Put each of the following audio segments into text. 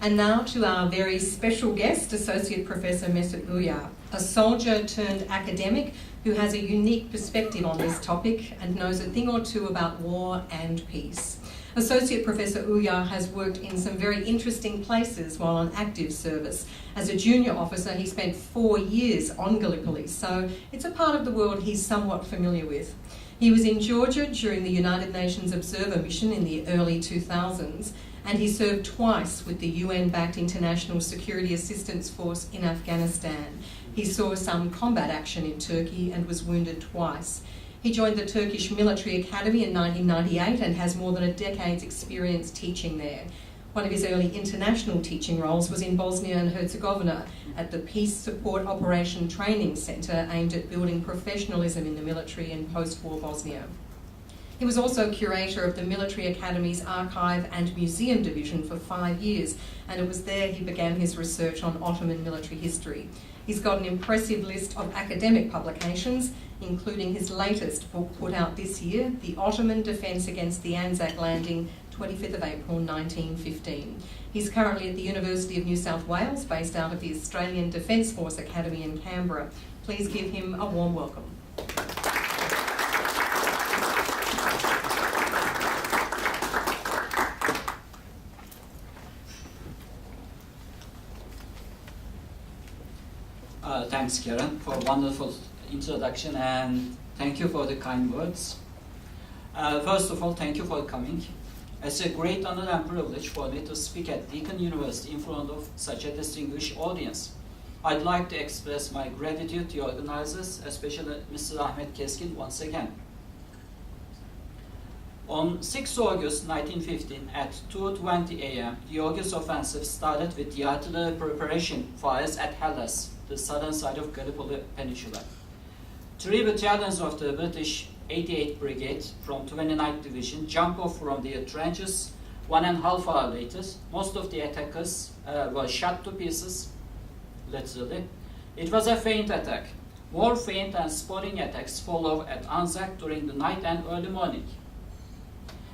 And now to our very special guest, Associate Professor Mesut Uyar, a soldier turned academic who has a unique perspective on this topic and knows a thing or two about war and peace. Associate Professor Uyar has worked in some very interesting places while on active service. As a junior officer, he spent 4 years on Gallipoli, so it's a part of the world he's somewhat familiar with. He was in Georgia during the United Nations Observer Mission in the early 2000s, and he served twice with the UN-backed International Security Assistance Force in Afghanistan. He saw some combat action in Turkey and was wounded twice. He joined the Turkish Military Academy in 1998 and has more than a decade's experience teaching there. One of his early international teaching roles was in Bosnia and Herzegovina at the Peace Support Operation Training Centre aimed at building professionalism in the military in post-war Bosnia. He was also curator of the Military Academy's Archive and Museum Division for 5 years, and it was there he began his research on Ottoman military history. He's got an impressive list of academic publications, including his latest book put out this year, The Ottoman Defence Against the Anzac Landing, 25th of April 1915. He's currently at the University of New South Wales, based out of the Australian Defence Force Academy in Canberra. Please give him a warm welcome. Thanks, Karen, for a wonderful introduction, and thank you for the kind words. First of all, thank you for coming. It's a great honor and privilege for me to speak at Deakin University in front of such a distinguished audience. I'd like to express my gratitude to the organizers, especially Mr. Ahmet Keskin, once again. On 6 August 1915 at 2:20 a.m., the August offensive started with the artillery preparation fires at Hellas, the southern side of Gallipoli Peninsula. 3 battalions of the British 88th Brigade from 29th Division jumped off from their trenches 1.5 hours later. Most of the attackers were shot to pieces, literally. It was a feint attack. More feint and spotting attacks followed at Anzac during the night and early morning.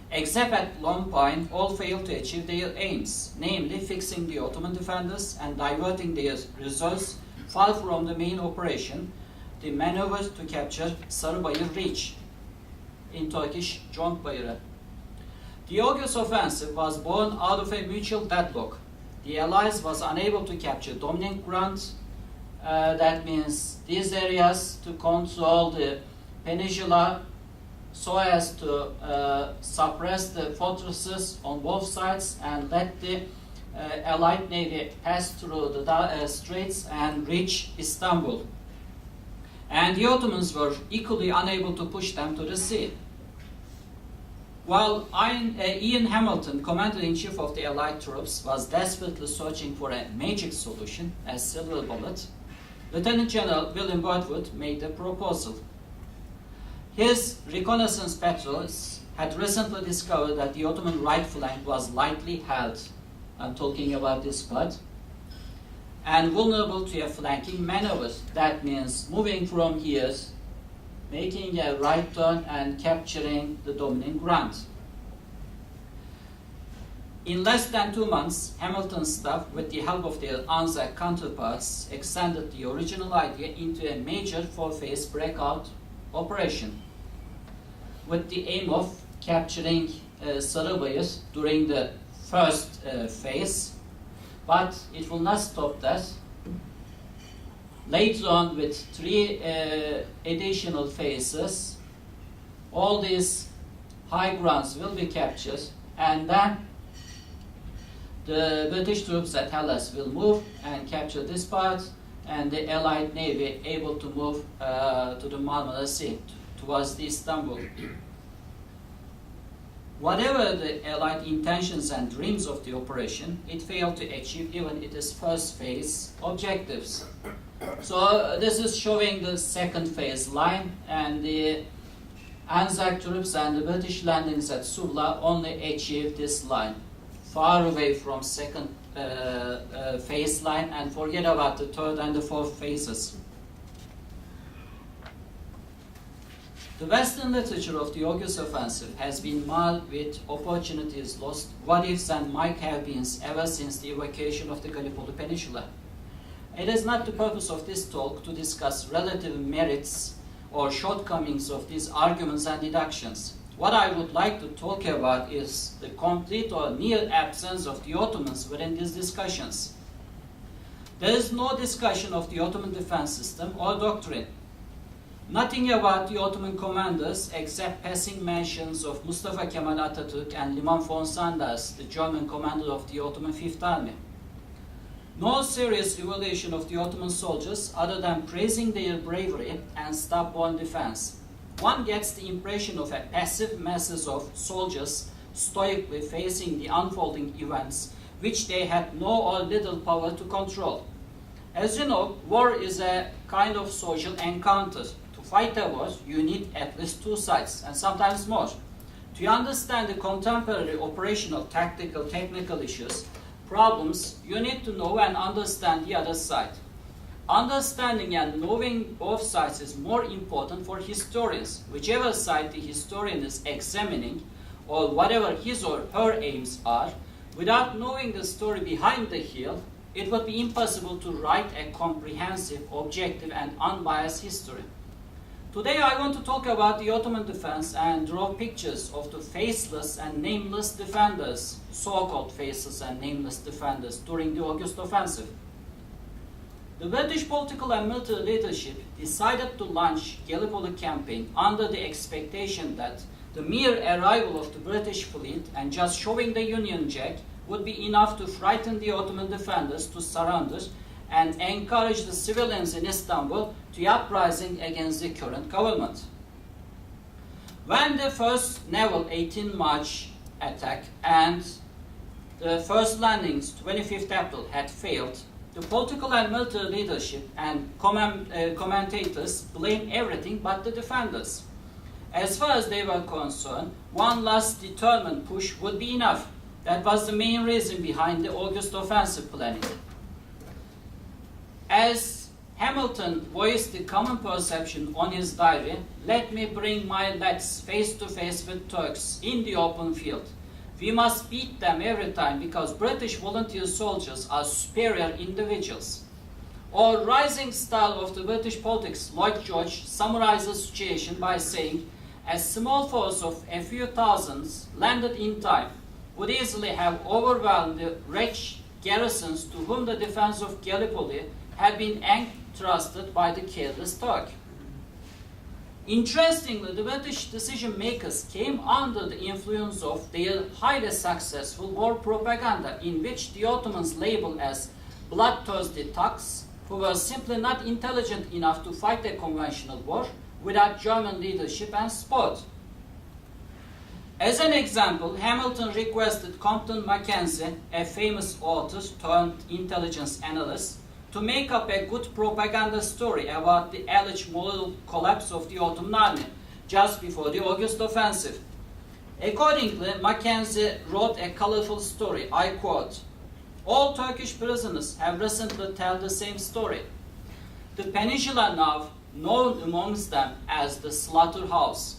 Except at Lone Pine, all failed to achieve their aims, namely fixing the Ottoman defenders and diverting their reserves far from the main operation, the maneuver to capture Sarıbayır Reach, in Turkish Jonkbayırı. The August offensive was born out of a mutual deadlock. The Allies was unable to capture dominant ground, that means these areas, to control the peninsula so as to suppress the fortresses on both sides and let the Allied Navy pass through the straits and reach Istanbul. And the Ottomans were equally unable to push them to the sea. While Ian Hamilton, Commander-in-Chief of the Allied troops, was desperately searching for a magic solution, a silver bullet, Lieutenant General William Birdwood made a proposal. His reconnaissance patrols had recently discovered that the Ottoman right flank was lightly held. I'm talking about this part. And vulnerable to a flanking maneuver. That means moving from here, making a right turn and capturing the dominant ground. In less than 2 months, Hamilton's staff, with the help of their Anzac counterparts, extended the original idea into a major 4-phase breakout operation, with the aim of capturing Sarıbayır during the first phase, but it will not stop that. Later on, with 3 additional phases, all these high grounds will be captured, and then the British troops at Hellas will move and capture this part, and the Allied Navy able to move to the Marmara Sea towards the Istanbul. Whatever the Allied intentions and dreams of the operation, it failed to achieve even its first phase objectives. So this is showing the second phase line, and the Anzac troops and the British landings at Suvla only achieved this line, far away from second phase line, and forget about the third and the fourth phases. The Western literature of the August Offensive has been marred with opportunities lost, what-ifs and might-have-beens ever since the evacuation of the Gallipoli Peninsula. It is not the purpose of this talk to discuss relative merits or shortcomings of these arguments and deductions. What I would like to talk about is the complete or near absence of the Ottomans within these discussions. There is no discussion of the Ottoman defense system or doctrine. Nothing about the Ottoman commanders except passing mentions of Mustafa Kemal Atatürk and Liman von Sanders, the German commander of the Ottoman Fifth Army. No serious evaluation of the Ottoman soldiers other than praising their bravery and stubborn defense. One gets the impression of a passive masses of soldiers stoically facing the unfolding events which they had no or little power to control. As you know, war is a kind of social encounter. To fight a war, you need at least two sides, and sometimes more. To understand the contemporary operational, tactical, technical issues, problems, you need to know and understand the other side. Understanding and knowing both sides is more important for historians. Whichever side the historian is examining, or whatever his or her aims are, without knowing the story behind the heel, it would be impossible to write a comprehensive, objective, and unbiased history. Today I want to talk about the Ottoman defense and draw pictures of the faceless and nameless defenders, so-called faceless and nameless defenders, during the August Offensive. The British political and military leadership decided to launch Gallipoli campaign under the expectation that the mere arrival of the British fleet and just showing the Union Jack would be enough to frighten the Ottoman defenders to surrender and encourage the civilians in Istanbul to uprising against the current government. When the first naval 18 March attack and the first landings 25th April had failed, the political and military leadership and commentators blamed everything but the defenders. As far as they were concerned, one last determined push would be enough. That was the main reason behind the August Offensive planning. As Hamilton voiced the common perception on his diary, "Let me bring my lads face to face with Turks in the open field. We must beat them every time because British volunteer soldiers are superior individuals." Or rising star of the British politics, Lloyd George, summarized the situation by saying, "A small force of a few thousands landed in time would easily have overwhelmed the wretched garrisons to whom the defense of Gallipoli had been entrusted by the careless Turk." Interestingly, the British decision makers came under the influence of their highly successful war propaganda, in which the Ottomans labeled as bloodthirsty thugs who were simply not intelligent enough to fight a conventional war without German leadership and support. As an example, Hamilton requested Compton Mackenzie, a famous author turned intelligence analyst, to make up a good propaganda story about the alleged moral collapse of the Ottoman army just before the August Offensive. Accordingly, Mackenzie wrote a colorful story. I quote, "All Turkish prisoners have recently told the same story. The peninsula now known amongst them as the slaughterhouse.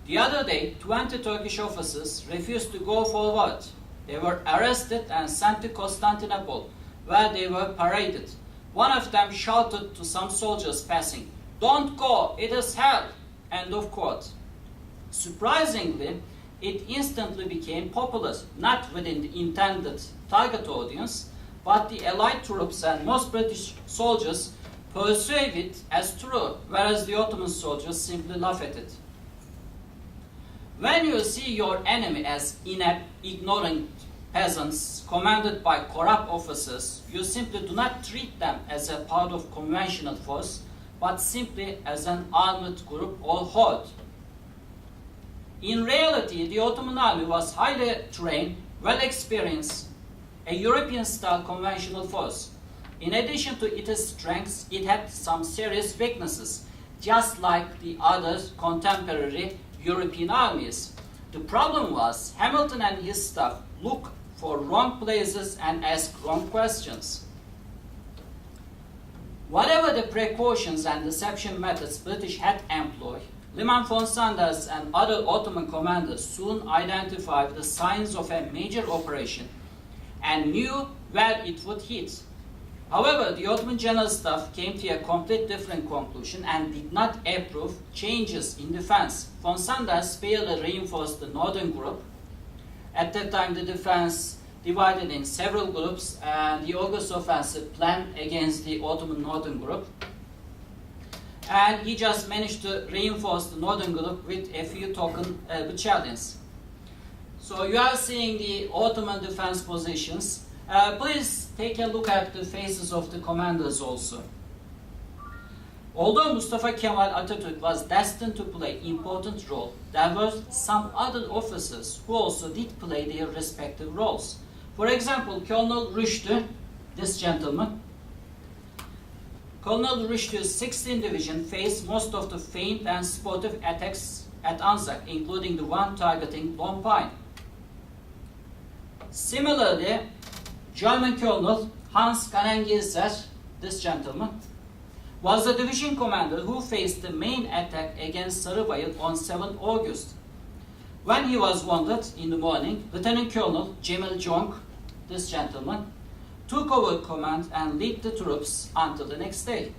The other day, 20 Turkish officers refused to go forward. They were arrested and sent to Constantinople, where they were paraded. One of them shouted to some soldiers passing, 'Don't go, it is hell!' End of quote." Surprisingly, it instantly became popular, not within the intended target audience, but the Allied troops and most British soldiers perceive it as true, whereas the Ottoman soldiers simply laugh at it. When you see your enemy as inept, ignorant peasants commanded by corrupt officers, you simply do not treat them as a part of conventional force, but simply as an armed group or horde. In reality, the Ottoman army was highly trained, well experienced, a European-style conventional force. In addition to its strengths, it had some serious weaknesses, just like the other contemporary European armies. The problem was Hamilton and his staff looked for wrong places and asked wrong questions. Whatever the precautions and deception methods British had employed, Liman von Sanders and other Ottoman commanders soon identified the signs of a major operation and knew where it would hit. However, the Ottoman General Staff came to a complete different conclusion and did not approve changes in defense. Von Sanders barely reinforced the northern group. At that time, the defense divided in several groups, and the August offensive planned against the Ottoman northern group. And he just managed to reinforce the northern group with a few token battalions. So you are seeing the Ottoman defense positions. Please take a look at the faces of the commanders also. Although Mustafa Kemal Atatürk was destined to play an important role, there were some other officers who also did play their respective roles. For example, Colonel Rüştü, this gentleman, Colonel Rüştü's 16th Division faced most of the faint and sportive attacks at Anzac, including the one targeting Lone Pine. Similarly, German Colonel Hans Kanengilser, this gentleman, was the division commander who faced the main attack against Sarıbayır on 7 August. When he was wounded in the morning, Lieutenant Colonel Cemil Jong, this gentleman, took over command and led the troops until the next day.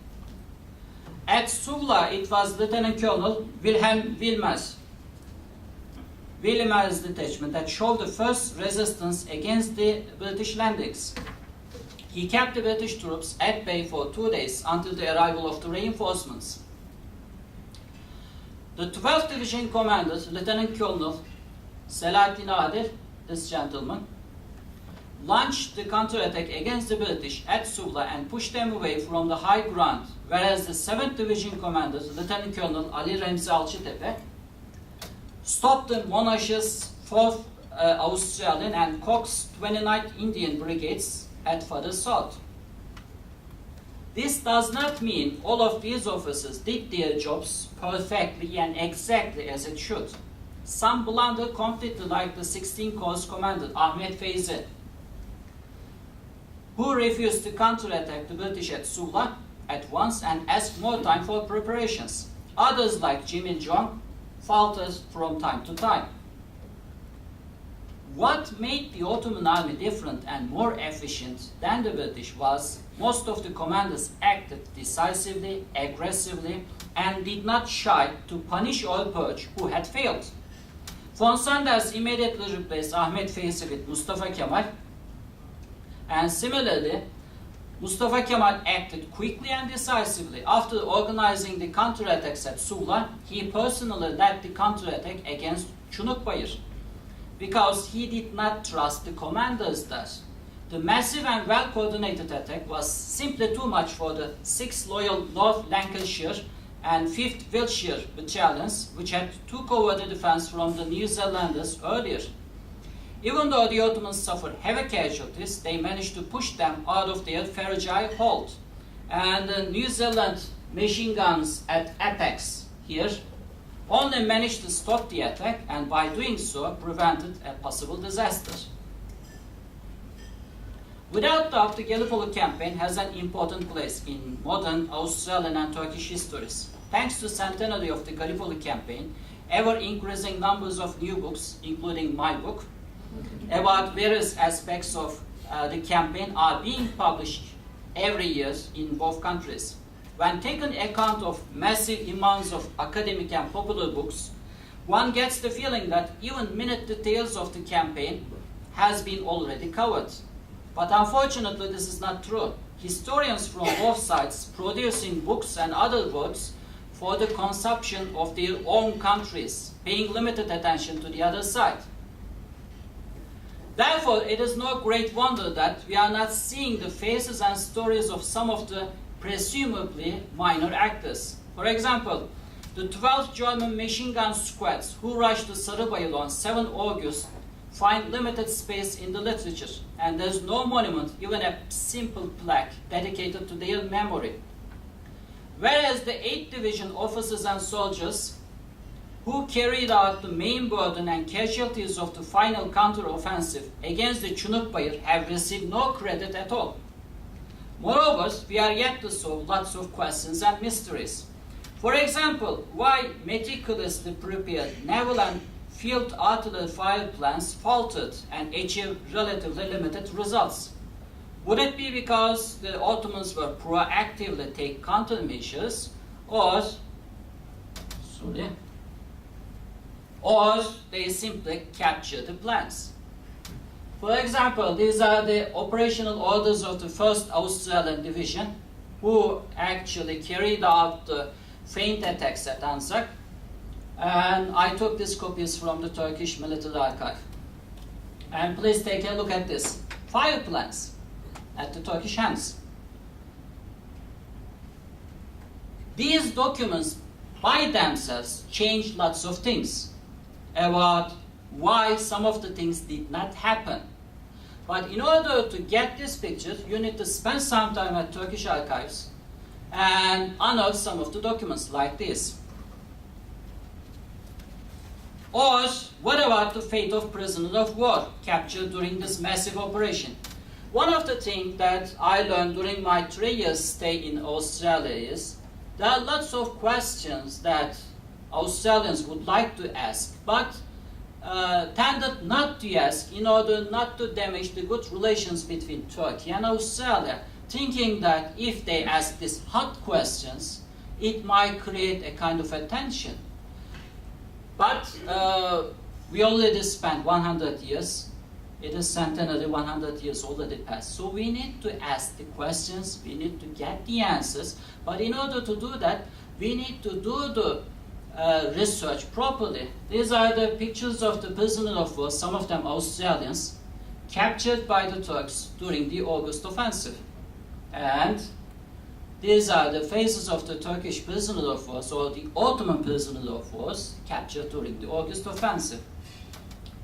At Suvla, it was Lieutenant Colonel Wilhelm Wilmer's detachment that showed the first resistance against the British landings. He kept the British troops at bay for 2 days until the arrival of the reinforcements. The 12th Division commander, Lieutenant Colonel Selahattin Adil, this gentleman, launched the counterattack against the British at Suvla and pushed them away from the high ground, whereas the 7th Division commander, Lieutenant Colonel Ali Remzi Alçıtepe, stopped the Monarch's 4th Australian and Cox's 29th Indian Brigades at further south. This does not mean all of these officers did their jobs perfectly and exactly as it should. Some blundered completely, like the 16th Corps commander Ahmet Feyzi, who refused to counterattack the British at Suvla at once and asked more time for preparations. Others, like Cemil Jong, faltered from time to time. What made the Ottoman army different and more efficient than the British was most of the commanders acted decisively, aggressively, and did not shy to punish or purge who had failed. Von Sanders immediately replaced Ahmet Feyzi with Mustafa Kemal, and similarly, Mustafa Kemal acted quickly and decisively. After organizing the counterattacks at Suvla, he personally led the counterattack against Çunukbayır because he did not trust the commanders there. The massive and well-coordinated attack was simply too much for the 6th Loyal North Lancashire and 5th Wiltshire battalions, which had took over the defense from the New Zealanders earlier. Even though the Ottomans suffered heavy casualties, they managed to push them out of their fragile hold. And the New Zealand machine guns at Apex here only managed to stop the attack, and by doing so prevented a possible disaster. Without doubt, the Gallipoli campaign has an important place in modern Australian and Turkish histories. Thanks to the centenary of the Gallipoli campaign, ever-increasing numbers of new books, including my book, about various aspects of the campaign are being published every year in both countries. When taken account of massive amounts of academic and popular books, one gets the feeling that even minute details of the campaign has been already covered. But unfortunately, this is not true. Historians from both sides producing books and other works for the consumption of their own countries, paying limited attention to the other side. Therefore, it is no great wonder that we are not seeing the faces and stories of some of the presumably minor actors. For example, the 12 German machine gun squads who rushed to Sarıbayır on 7 August find limited space in the literature, and there's no monument, even a simple plaque, dedicated to their memory. Whereas the 8th Division officers and soldiers who carried out the main burden and casualties of the final counter-offensive against the Çunukbayır have received no credit at all. Moreover, we are yet to solve lots of questions and mysteries. For example, why meticulously prepared naval and field artillery fire plans faltered and achieved relatively limited results? Would it be because the Ottomans were proactively take countermeasures, or they simply captured the plans? For example, these are the operational orders of the 1st Australian Division, who actually carried out the feint attacks at Assoc. And I took these copies from the Turkish Military Archive. And please take a look at this. Fire plans at the Turkish hands. These documents by themselves change lots of things about why some of the things did not happen. But in order to get this picture, you need to spend some time at Turkish archives and unearth some of the documents like this. Or what about the fate of prisoners of war captured during this massive operation? One of the things that I learned during my 3 years stay in Australia is there are lots of questions that Australians would like to ask, but tended not to ask in order not to damage the good relations between Turkey and Australia, thinking that if they ask these hot questions, it might create a kind of a tension. But we already spent 100 years. It is centenary, 100 years already passed. So we need to ask the questions, we need to get the answers. But in order to do that, we need to do the research properly. These are the pictures of the prisoners of war, some of them Australians, captured by the Turks during the August offensive. And these are the faces of the Turkish prisoners of war, or the Ottoman prisoners of war, captured during the August offensive.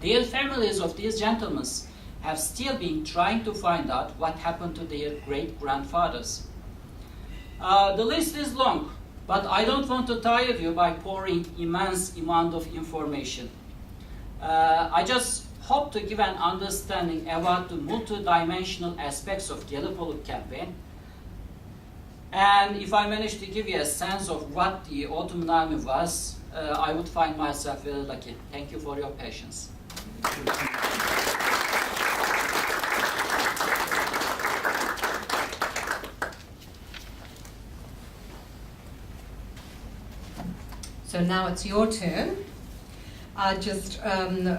The families of these gentlemen have still been trying to find out what happened to their great-grandfathers. The list is long, but I don't want to tire you by pouring immense amount of information. I just hope to give an understanding about the multidimensional aspects of Gallipoli campaign. And if I manage to give you a sense of what the Ottoman army was, I would find myself very lucky. Thank you for your patience. So now it's your turn. I just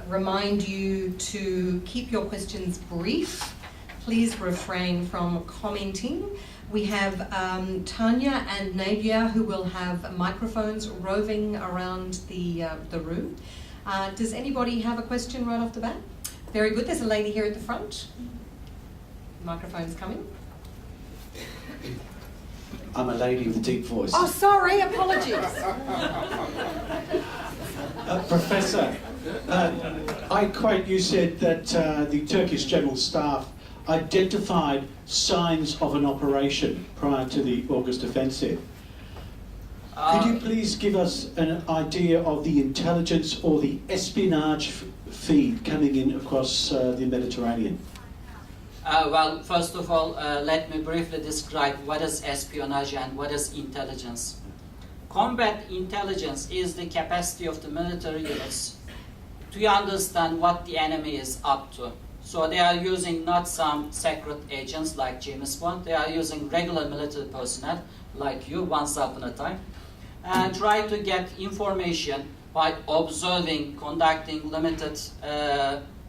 remind you to keep your questions brief. Please refrain from commenting. We have Tanya and Nadia who will have microphones roving around the room. Does anybody have a question right off the bat? Very good. There's a lady here at the front. Microphone's coming. I'm a lady with a deep voice. Oh, sorry. Apologies. Professor, I quote you said that the Turkish General Staff identified signs of an operation prior to the August offensive. Could you please give us an idea of the intelligence or the espionage feed coming in across the Mediterranean? Well, first of all, let me briefly describe what is espionage and what is intelligence. Combat intelligence is the capacity of the military units to understand what the enemy is up to. So they are using not some secret agents like James Bond, they are using regular military personnel like you once upon a time, and try to get information by observing, conducting limited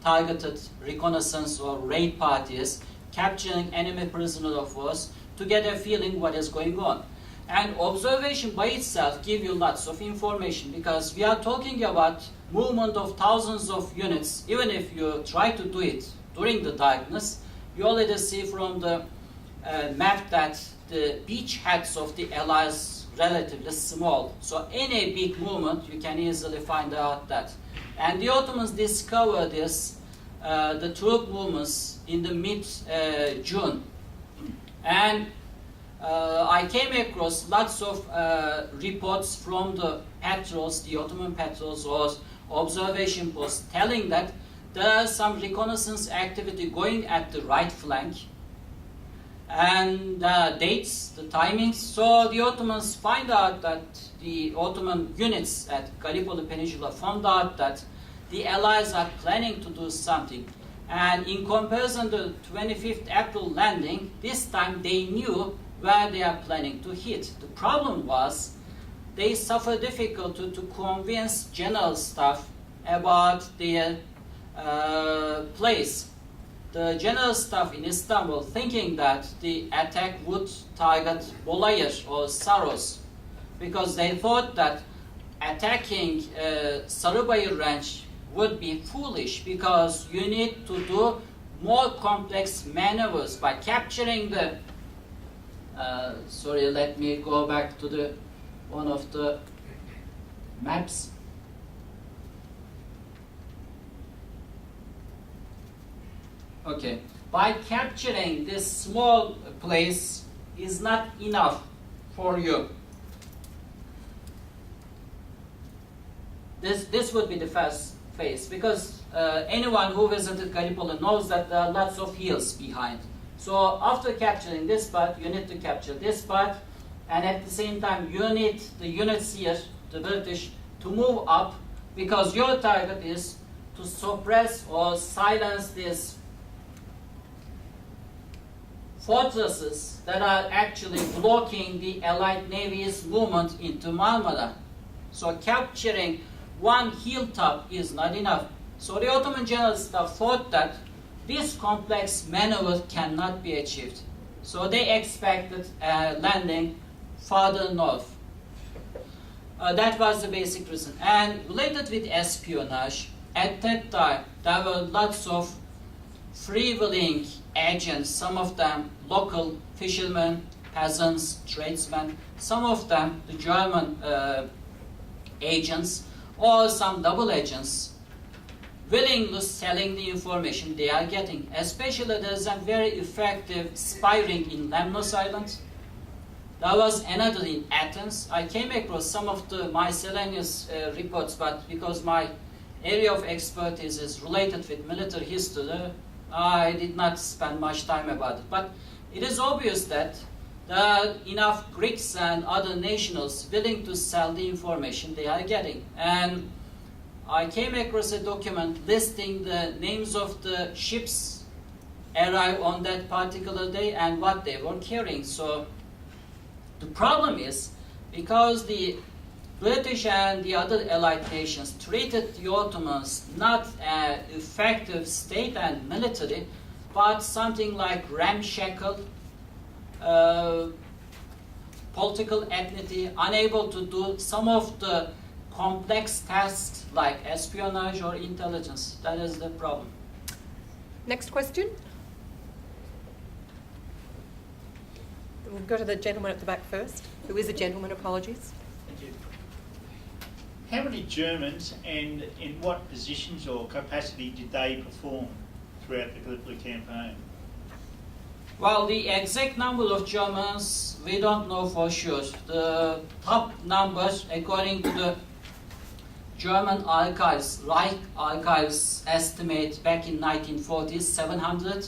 targeted reconnaissance or raid parties, capturing enemy prisoners of war to get a feeling what is going on. And observation by itself gives you lots of information, because we are talking about movement of thousands of units. Even if you try to do it during the darkness, you already see from the map that the beachheads of the Allies relatively small. So any big movement, you can easily find out that. And the Ottomans discovered this, the troop movements in the mid-June. And I came across lots of reports from the patrols, the Ottoman patrols or observation posts, telling that there is some reconnaissance activity going at the right flank. and dates, the timings. So the Ottomans find out that the Ottoman units at Gallipoli Peninsula found out that the Allies are planning to do something. And in comparison to 25th April landing, this time they knew where they are planning to hit. The problem was they suffered difficulty to convince general staff about their place. The general staff in Istanbul thinking that the attack would target Bolayır or Saros, because they thought that attacking Sarıbayır range would be foolish, because you need to do more complex maneuvers by capturing the sorry, let me go back to the one of the maps. Okay, by capturing this small place is not enough for you. This would be the first phase, because anyone who visited Gallipoli knows that there are lots of hills behind. So after capturing this part, you need to capture this part, and at the same time you need the units here, the British, to move up, because your target is to suppress or silence these fortresses that are actually blocking the Allied Navy's movement into Marmara. So capturing one hilltop is not enough. So the Ottoman General Staff thought that this complex maneuver cannot be achieved. So they expected landing farther north. That was the basic reason. And related with espionage, at that time there were lots of freewheeling agents, some of them local fishermen, peasants, tradesmen, some of them the German agents, or some double agents, willingly selling the information they are getting. Especially there is a very effective spy ring in Lemnos Island. There was another in Athens. I came across some of the miscellaneous reports, but because my area of expertise is related with military history, I did not spend much time about it. But it is obvious that there are enough Greeks and other nationals willing to sell the information they are getting. And I came across a document listing the names of the ships arrived on that particular day and what they were carrying. So the problem is, because the British and the other Allied nations treated the Ottomans not an effective state and military, but something like ramshackle, political entity, unable to do some of the complex tasks like espionage or intelligence. That is the problem. Next question. We'll go to the gentleman at the back first, who is a gentleman, apologies. Thank you. How many Germans and in what positions or capacity did they perform throughout the Gallipoli campaign? Well, the exact number of Germans, we don't know for sure. The top numbers, according to the German archives, Reich archives estimate back in 1940s, 700.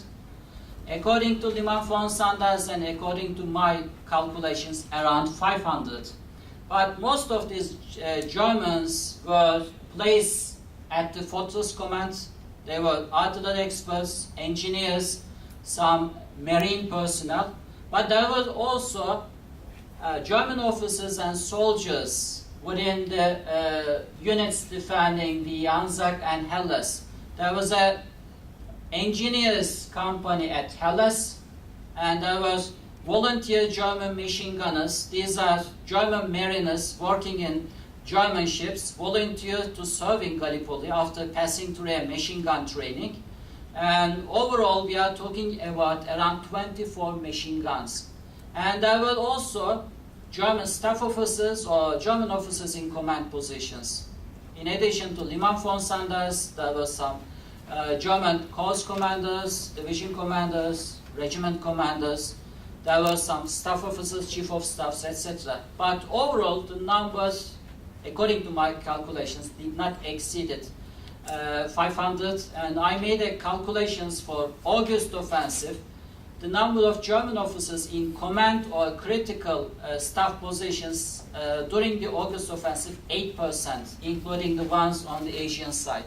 According to Liman von Sanders and according to my calculations, around 500. But most of these Germans were placed at the fortress command. They were artillery experts, engineers, some marine personnel. But there were also German officers and soldiers within the units defending the Anzac and Hellas. There was a engineers company at Hellas, and there was volunteer German machine gunners. These are German mariners working in German ships, volunteer to serve in Gallipoli after passing through a machine gun training. And overall, we are talking about around 24 machine guns. And there were also German staff officers or German officers in command positions. In addition to Liman von Sanders, there were some German corps commanders, division commanders, regiment commanders. There were some staff officers, chief of staffs, etc. But overall, the numbers, according to my calculations, did not exceed 500. And I made a calculations for August offensive. the number of German officers in command or critical staff positions during the August offensive, 8%, including the ones on the Asian side.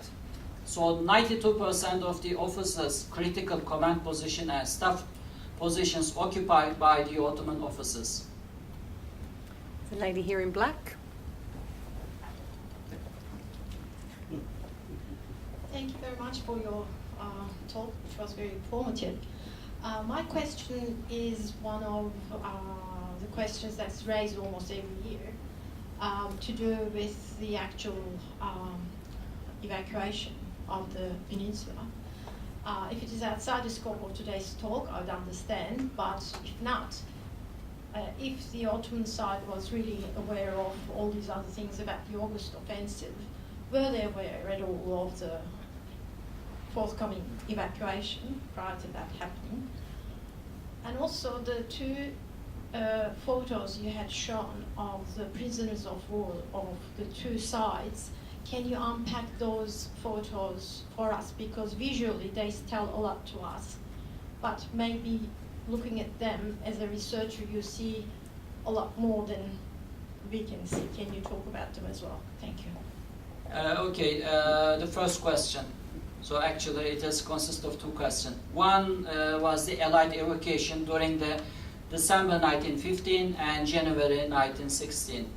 So 92% of the officers' critical command position and staff positions occupied by the Ottoman officers. The lady here in black. Thank you very much for your talk, which was very informative. My question is one of the questions that's raised almost every year, to do with the actual evacuation of the peninsula. If it is outside the scope of today's talk, I would understand, but if not, if the Ottoman side was really aware of all these other things about the August offensive, were they aware at all of the forthcoming evacuation prior to that happening? And also the two photos you had shown of the prisoners of war of the two sides, can you unpack those photos for us? Because visually they tell a lot to us, but maybe looking at them as a researcher, you see a lot more than we can see. Can you talk about them as well? Thank you. Okay, the first question. So actually it consists of two questions. One was the Allied evacuation during the December 1915 and January 1916.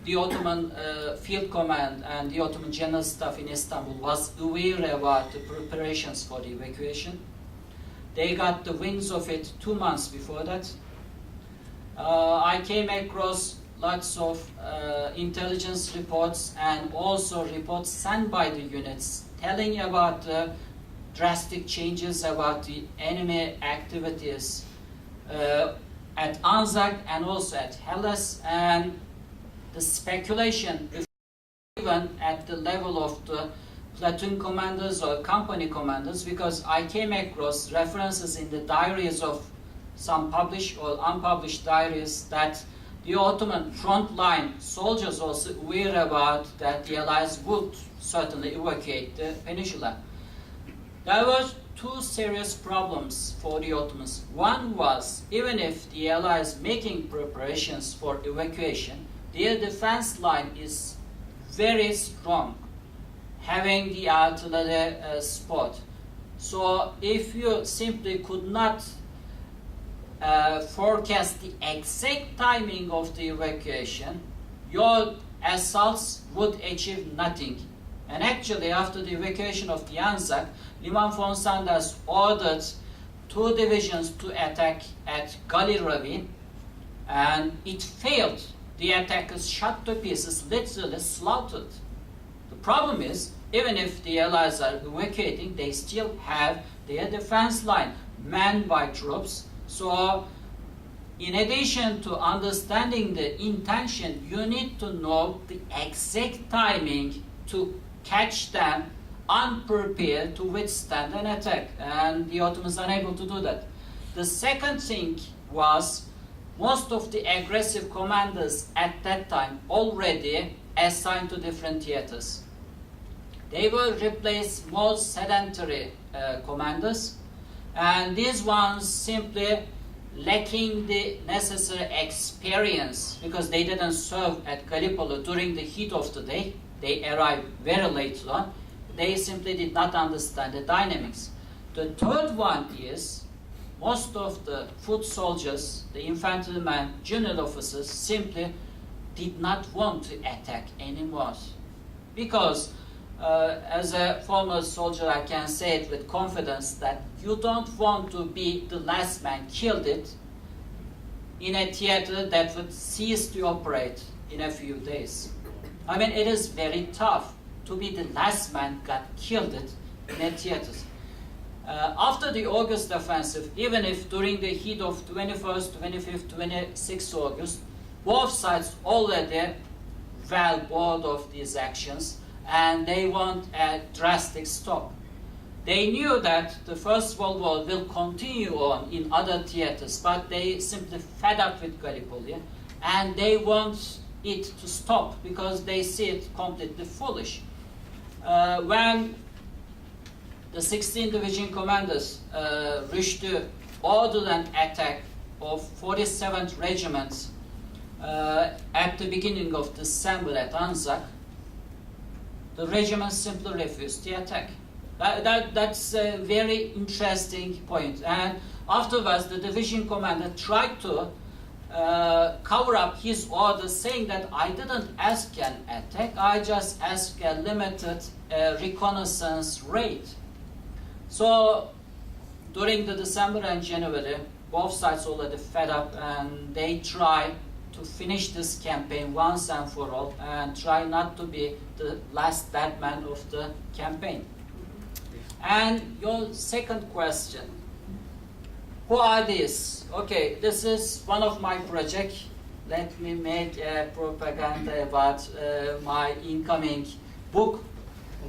The Ottoman Field Command and the Ottoman General Staff in Istanbul was aware about the preparations for the evacuation. They got the winds of it 2 months before that. I came across lots of intelligence reports and also reports sent by the units telling about the drastic changes about the enemy activities at Anzac and also at Hellas, and the speculation even at the level of the platoon commanders or company commanders, because I came across references in the diaries of some published or unpublished diaries that the Ottoman frontline soldiers also aware about that the Allies would certainly evacuate the peninsula. There were two serious problems for the Ottomans. One was, even if the Allies making preparations for evacuation, their defense line is very strong, having the artillery support. So if you simply could not forecast the exact timing of the evacuation, your assaults would achieve nothing. And actually, after the evacuation of the Anzac, Liman von Sanders ordered 2 divisions to attack at Gully Ravine, and it failed. The attackers shot to pieces, literally slaughtered. The problem is, even if the Allies are evacuating, they still have their defense line manned by troops. So, in addition to understanding the intention, you need to know the exact timing to catch them unprepared to withstand an attack. And the Ottomans are unable to do that. The second thing was, most of the aggressive commanders at that time already assigned to different theaters. They will replace more sedentary commanders, and these ones simply lacking the necessary experience because they didn't serve at Gallipoli during the heat of the day. They arrived very late on. They simply did not understand the dynamics. The third one is, most of the foot soldiers, the infantrymen, general officers, simply did not want to attack anymore. Because as a former soldier, I can say it with confidence that you don't want to be the last man killed in a theater that would cease to operate in a few days. I mean, it is very tough to be the last man got killed in a theater. After the August offensive, even if during the heat of 21st, 25th, 26th August, both sides already well bored of these actions and they want a drastic stop. They knew that the First World War will continue on in other theaters, but they simply fed up with Gallipoli and they want it to stop because they see it completely foolish. When the 16th Division commanders wished to order an attack of 47th Regiment at the beginning of December at Anzac, the regiment simply refused the attack. That's a very interesting point. And afterwards, the division commander tried to cover up his orders, saying that I didn't ask an attack, I just asked a limited reconnaissance raid. So during the December and January, both sides already fed up, and they try to finish this campaign once and for all and try not to be the last dead man of the campaign. And your second question, who are these? Okay, this is one of my projects. Let me make a propaganda about my incoming book.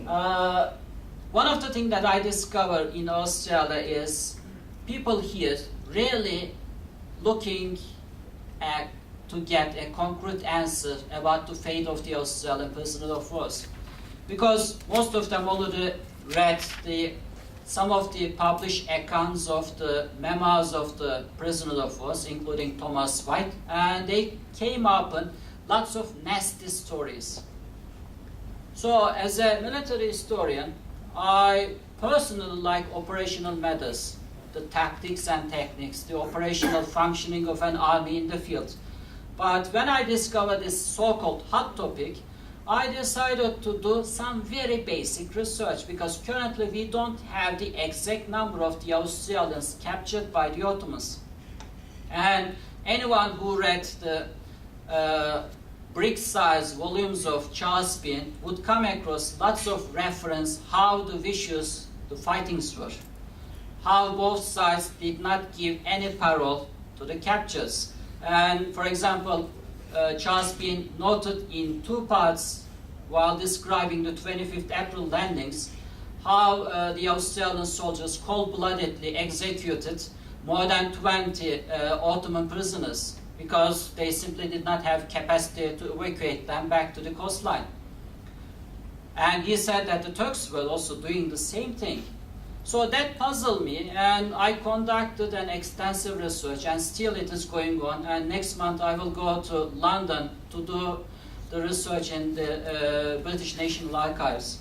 One of the things that I discovered in Australia is people here really looking at to get a concrete answer about the fate of the Australian prisoner of war, because most of them already read some of the published accounts of the memoirs of the prisoner of war, including Thomas White, and they came up with lots of nasty stories. So as a military historian, I personally like operational methods, the tactics and techniques, the operational functioning of an army in the field. But when I discovered this so-called hot topic, I decided to do some very basic research, because currently we don't have the exact number of the Australians captured by the Ottomans. And anyone who read the brick-sized volumes of Charles Bean would come across lots of reference how the vicious the fightings were, how both sides did not give any parole to the captures. And for example, Charles Bean noted in two parts while describing the 25th April landings how the Australian soldiers cold-bloodedly executed more than 20 Ottoman prisoners because they simply did not have capacity to evacuate them back to the coastline. And he said that the Turks were also doing the same thing. So that puzzled me, and I conducted an extensive research, and still it is going on. And next month I will go to London to do the research in the British National Archives.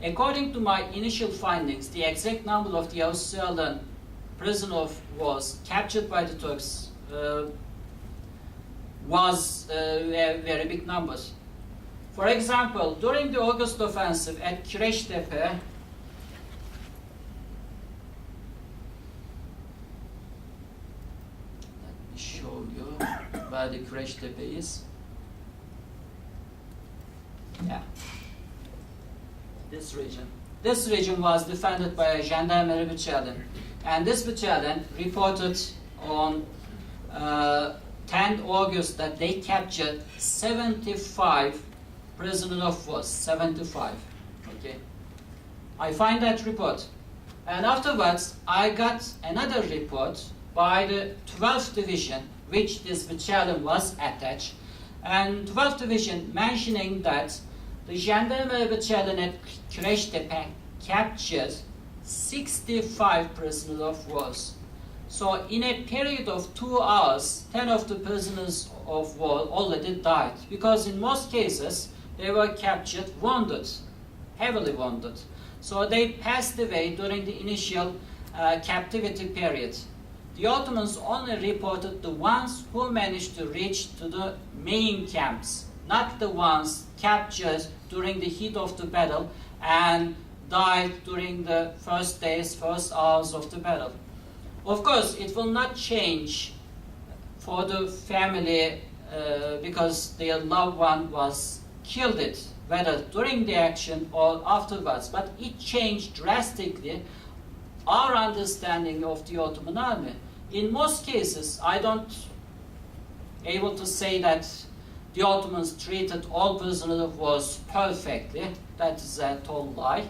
According to my initial findings, the exact number of the Australian prisoner of war captured by the Turks was a very big number. For example, during the August offensive at Kireçtepe, show you where the Kireçtepe is. Yeah. This region. This region was defended by a gendarmerie battalion, and this battalion reported on 10th August that they captured 75 prisoners of war. 75. Okay. I find that report, and afterwards I got another report by the 12th Division, which this battalion was attached, and 12th Division mentioning that the Gendarmerie Battalion at Kireçtepe captured 65 prisoners of war. So in a period of 2 hours, 10 of the prisoners of war already died, because in most cases they were captured wounded, heavily wounded. So they passed away during the initial captivity period. The Ottomans only reported the ones who managed to reach to the main camps, not the ones captured during the heat of the battle and died during the first days, first hours of the battle. Of course, it will not change for the family because their loved one was killed, whether during the action or afterwards, but it changed drastically our understanding of the Ottoman army. In most cases, I don't able to say that the Ottomans treated all prisoners of war perfectly. That is a total lie.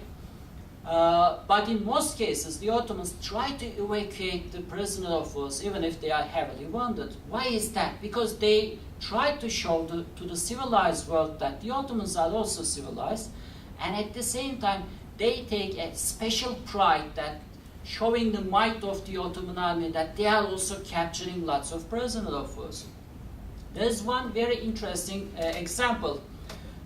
But in most cases, the Ottomans tried to evacuate the prisoners of war even if they are heavily wounded. Why is that? Because they tried to show to the civilized world that the Ottomans are also civilized, and at the same time they take a special pride that showing the might of the Ottoman army, that they are also capturing lots of prisoners of war. There's one very interesting example.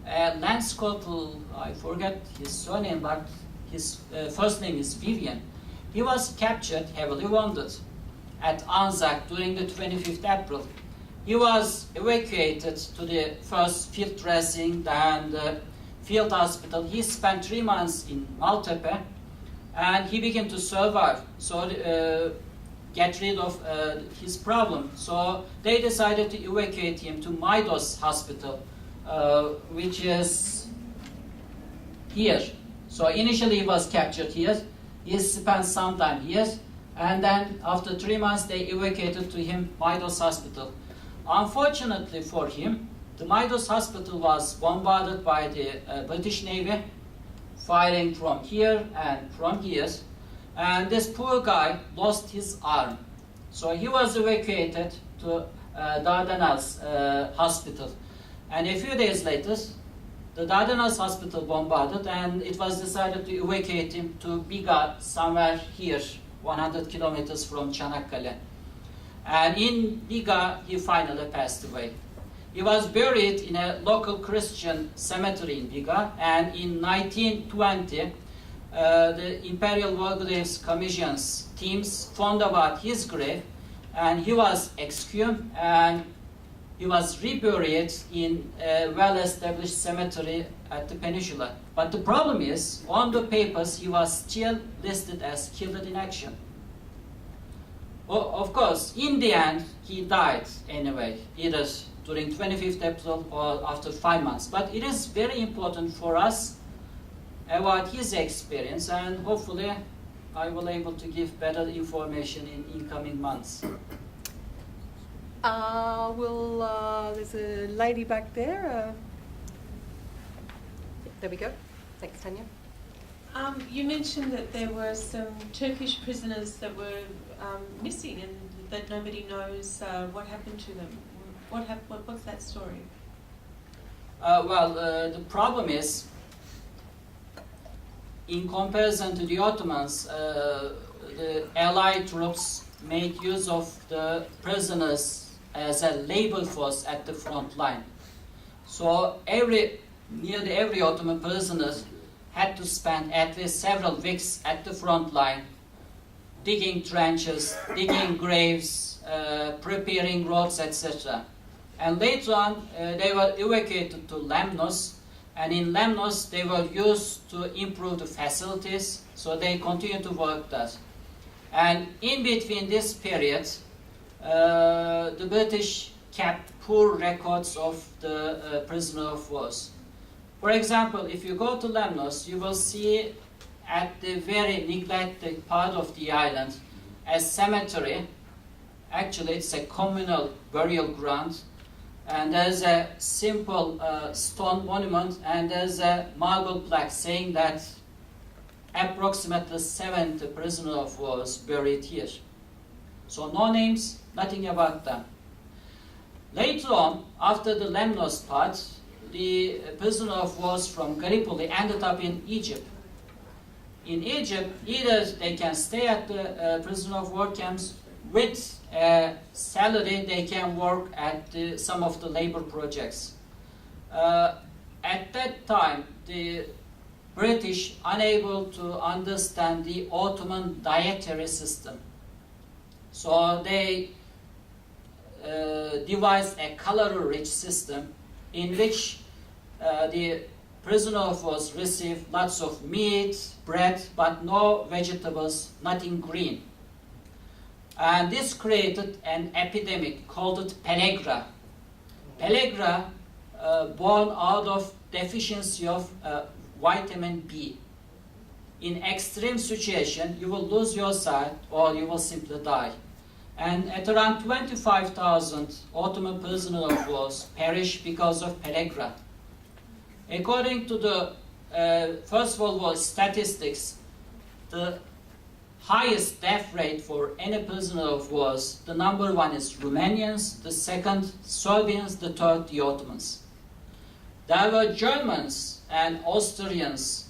Lance Corporal, I forget his surname, but his first name is Vivian. He was captured, heavily wounded, at Anzac during the 25th April. He was evacuated to the first field dressing, then the field hospital. He spent 3 months in Maltepe, and he began to survive, so get rid of his problem. So they decided to evacuate him to Maidos Hospital, which is here. So initially he was captured here. He spent some time here, and then after 3 months they evacuated to him Maidos Hospital. Unfortunately for him, the Maidos Hospital was bombarded by the British Navy, firing from here and from here, and this poor guy lost his arm. So he was evacuated to Dardanelles Hospital, and a few days later, the Dardanelles Hospital bombarded, and it was decided to evacuate him to Biga, somewhere here, 100 kilometers from Çanakkale. And in Biga, he finally passed away. He was buried in a local Christian cemetery in Biga, and in 1920, the Imperial War Graves Commission's teams found about his grave, and he was exhumed, and he was reburied in a well-established cemetery at the peninsula. But the problem is, on the papers, he was still listed as killed in action. Well, of course, in the end, he died anyway, either during 25th April or after 5 months. But it is very important for us about his experience, and hopefully I will be able to give better information in incoming months. There's a lady back there. There we go. Thanks, Tanya. You mentioned that there were some Turkish prisoners that were missing and that nobody knows what happened to them. What's that story? The problem is, in comparison to the Ottomans, the Allied troops made use of the prisoners as a labor force at the front line. So nearly every Ottoman prisoner had to spend at least several weeks at the front line, digging trenches, digging graves, preparing roads, etc. And later on, they were evacuated to Lemnos, and in Lemnos they were used to improve the facilities, so they continued to work there. And in between this period, the British kept poor records of the prisoner of war. For example, if you go to Lemnos, you will see at the very neglected part of the island a cemetery. Actually, it's a communal burial ground, and there's a simple stone monument, and there's a marble plaque saying that approximately 70 prisoners of war buried here. So no names, nothing about them. Later on, after the Lemnos part, the prisoner of war from Gallipoli ended up in Egypt. In Egypt, either they can stay at the prisoner of war camps with a salary, they can work at some of the labor projects. At that time, the British, unable to understand the Ottoman dietary system, so they devised a calorie-rich system in which the prisoner of war received lots of meat, bread, but no vegetables, nothing green. And this created an epidemic called pellagra. Pellagra, born out of deficiency of vitamin B. In extreme situation, you will lose your sight or you will simply die. And at around 25,000 Ottoman prisoners of war perished because of pellagra. According to the First World War statistics, the highest death rate for any prisoner of war, the number one is Romanians, the second Serbians, the third the Ottomans. There were Germans and Austrians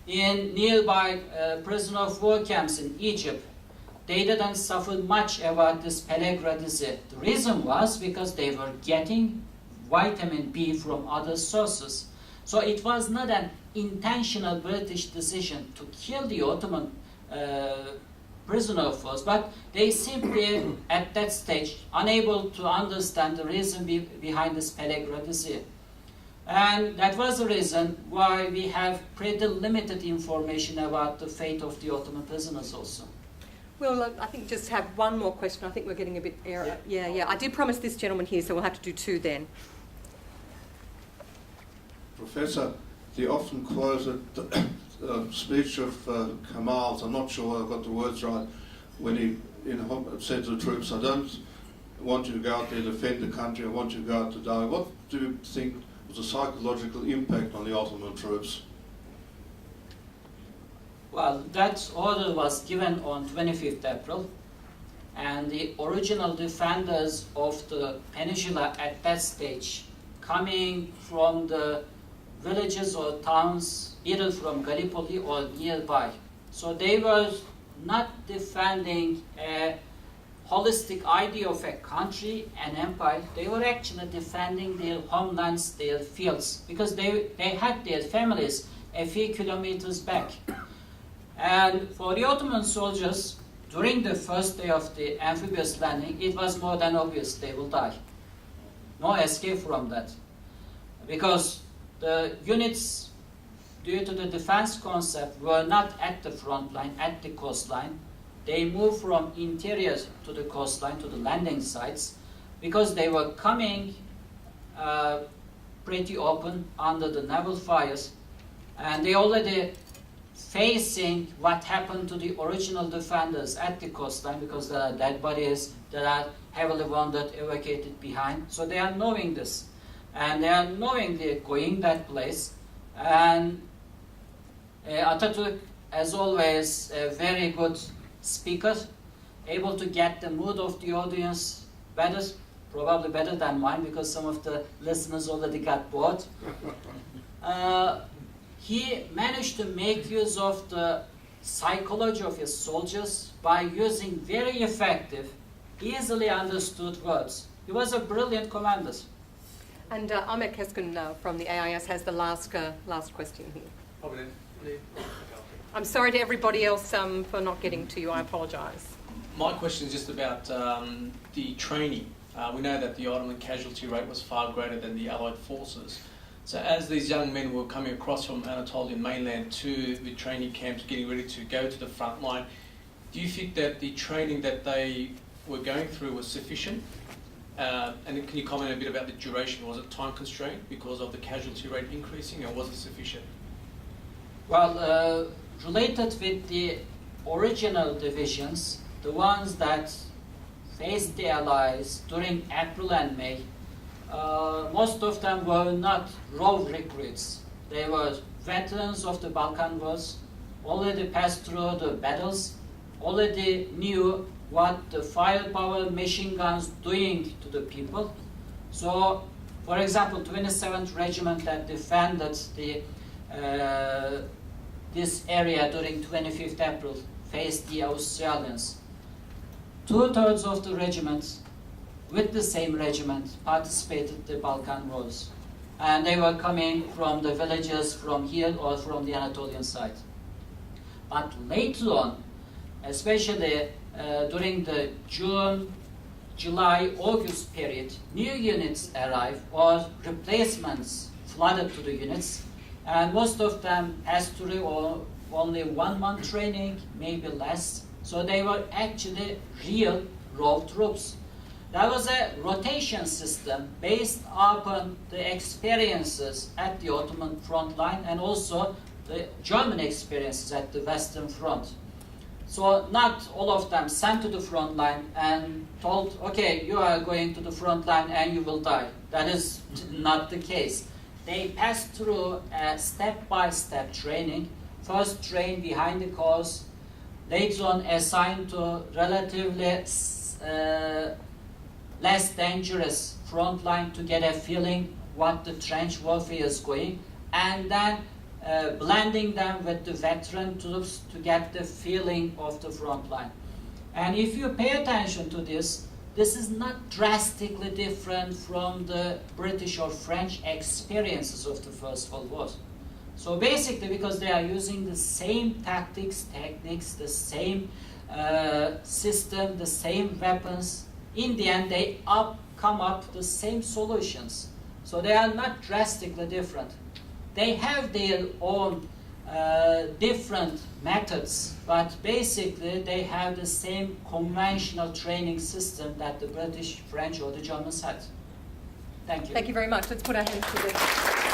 in nearby prisoner of war camps in Egypt, they didn't suffer much about this pellagra disease. The reason was because they were getting vitamin B from other sources. So it was not an intentional British decision to kill the Ottoman prisoner of war, but they simply, at that stage, unable to understand the reason behind this pellagra disease. And that was the reason why we have pretty limited information about the fate of the Ottoman prisoners also. Well, I think just have one more question. I think we're getting a bit error. Yeah. I did promise this gentleman here, so we'll have to do two then. Professor, the often quoted speech of Kamal's, I'm not sure I got the words right, when he said to the troops, I don't want you to go out there to defend the country, I want you to go out to die. What do you think was the psychological impact on the Ottoman troops? Well, that order was given on 25th April, and the original defenders of the peninsula at that stage, coming from the villages or towns, either from Gallipoli or nearby. So they were not defending a holistic idea of a country, an empire. They were actually defending their homelands, their fields, because they had their families a few kilometers back. And for the Ottoman soldiers, during the first day of the amphibious landing, it was more than obvious they will die. No escape from that. Because the units, due to the defense concept, were not at the front line, at the coastline. They moved from interior to the coastline, to the landing sites, because they were coming pretty open under the naval fires, and they already facing what happened to the original defenders at the coastline, because there are dead bodies, there are heavily wounded evacuated behind. So they are knowing this, and they are knowingly going that place. And Atatürk, as always, a very good speaker, able to get the mood of the audience better, probably better than mine, because some of the listeners already got bored. He managed to make use of the psychology of his soldiers by using very effective, easily understood words. He was a brilliant commander. And Ahmet Keskin from the AIS has the last question here. I'm sorry to everybody else for not getting to you. I apologise. My question is just about the training. We know that the Ottoman casualty rate was far greater than the Allied forces. So as these young men were coming across from Anatolian mainland to the training camps, getting ready to go to the front line, do you think that the training that they were going through was sufficient? And can you comment a bit about the duration? Was it time constrained because of the casualty rate increasing, or was it sufficient? Well, related with the original divisions, the ones that faced the Allies during April and May, most of them were not raw recruits. They were veterans of the Balkan Wars, already passed through the battles, already knew what the firepower machine guns doing to the people. So, for example, 27th Regiment that defended this area during 25th April faced the Australians. 2/3 of the regiments with the same regiment participated in the Balkan Wars. And they were coming from the villages from here or from the Anatolian side. But later on, especially during the June, July, August period, new units arrived or replacements flooded to the units, and most of them passed through only 1 month training, maybe less. So they were actually real raw troops. There was a rotation system based upon the experiences at the Ottoman front line and also the German experiences at the Western Front. So not all of them sent to the front line and told, okay, you are going to the front line and you will die. That is not the case. They passed through a step-by-step training. First trained behind the course, later on assigned to relatively less dangerous front line to get a feeling what the trench warfare is going, and then blending them with the veteran troops to get the feeling of the front line. And if you pay attention to this, this is not drastically different from the British or French experiences of the First World War. So basically, because they are using the same tactics, techniques, the same system, the same weapons, in the end they come up with the same solutions. So they are not drastically different. They have their own different methods, but basically they have the same conventional training system that the British, French, or the Germans had. Thank you. Thank you very much. Let's put our hands together.